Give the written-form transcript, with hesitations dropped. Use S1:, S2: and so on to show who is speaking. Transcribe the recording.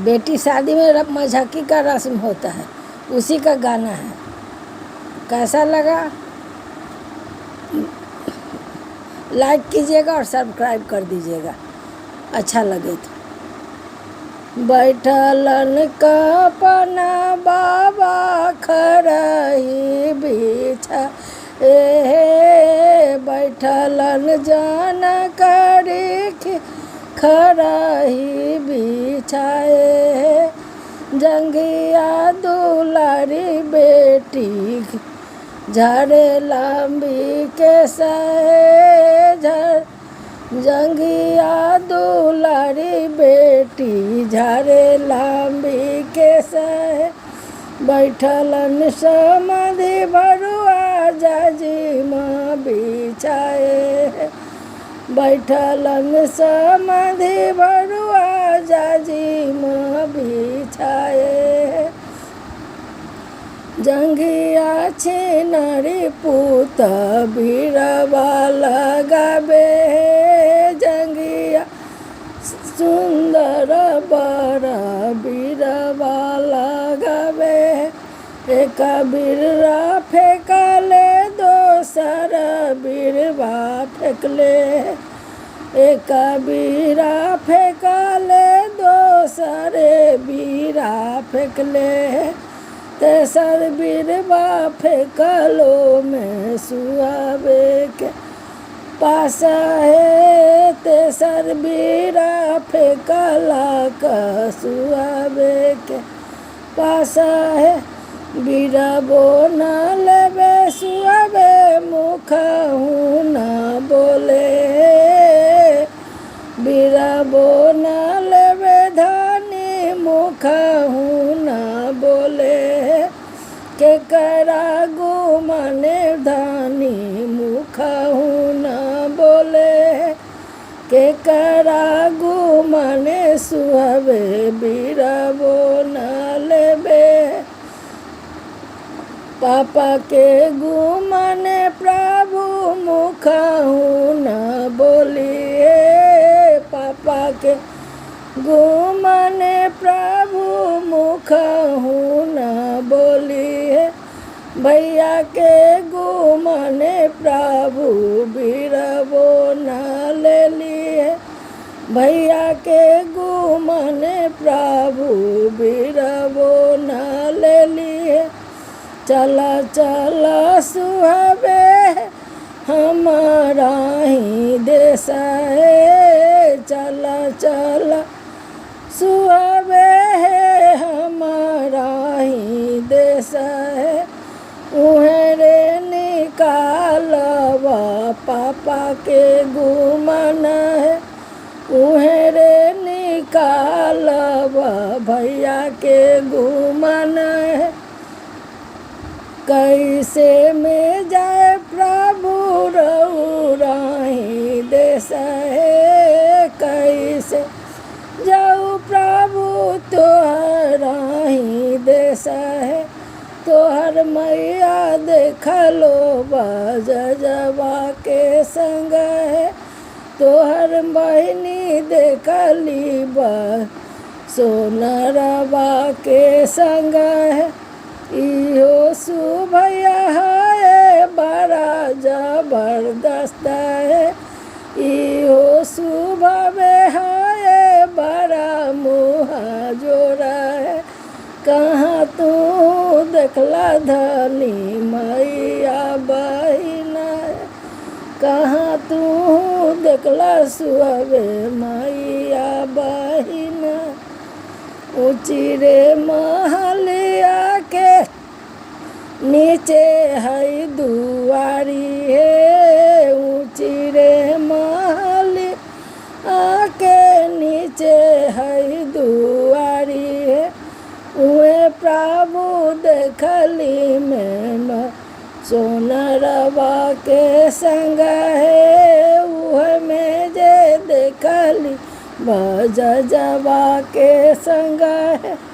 S1: बेटी शादी में मझकी का रस्म होता है, उसी का गाना है। कैसा लगा लाइक कीजिएगा और सब्सक्राइब कर दीजिएगा अच्छा लगे तो। बैठलन कपना बाबा खरही बिछा बैठलन जन करी खरही बिछाए जंगिया दुलारी बेटी झरे लंबी के सहे जंगिया दुलारी बेटी झरे लंबी के सहे बैठलन समाधि बरुआ जाजी माँ बिछाए बैठलन समाधि बरुआ जाजी माँ बिछाए जंगिया छिनारी पूत बीरवा लगाबे जंगिया सुंदर बड़ा बीरवा लगाबे एक बीरवा फेंकले दोसर बीरवा फेंकले एक बीरा फेंकले दोसरे बीरा फेंकले तेसर बीरवा फेंकलो में सुहावे के पास है तेसर बीरा फेंकला का सुहावे के पास है बीरा बो न लेवे सुहावे मुख हूँ न बोले बीरा बो न लेवे धानी मुख हूँ न बोले के करा गुमाने धानी मुख हूँ न बोले के करा गुमाने सुहावे बीरा बो न लेबे पापा के गुमाने प्रभु मुख हूँ न बोलिए पापा के गुमाने प्रभु मुख हूँ न बोलिए भैया के गुमाने प्रभु बीरबो न ले लिए भैया के गुमाने प्रभु बीरबो न ले लिए चला चला सुहावे हमारा ही देश है चला चला सुहावे है हमारा ही देश है उहरे निकालवा पापा के गुमान है उहरे निकालवा भैया के गुमान है कैसे में जाए प्रभु रही देश है कैसे जाऊ प्रभु तोहरा ही देश है तोहर मैया देखलो बजवा के संग है तोहर बहनी देखली सोनरवा के संग है इहो सुभया है बड़ा जबरदस्त है इहो सुबह है बड़ा मुहा जोड़ा है कहाँ तू देखला धनी मैया बहिना है कहाँ तू देखला सुबह मैया बहिना ऊँची रे महलिया के नीचे है दुआरी है ऊँची रे महली आके नीचे है दुआरी है उहे प्रभु देखली में सोनरवा के संग है उहे में जे देखली बजवा के संग है।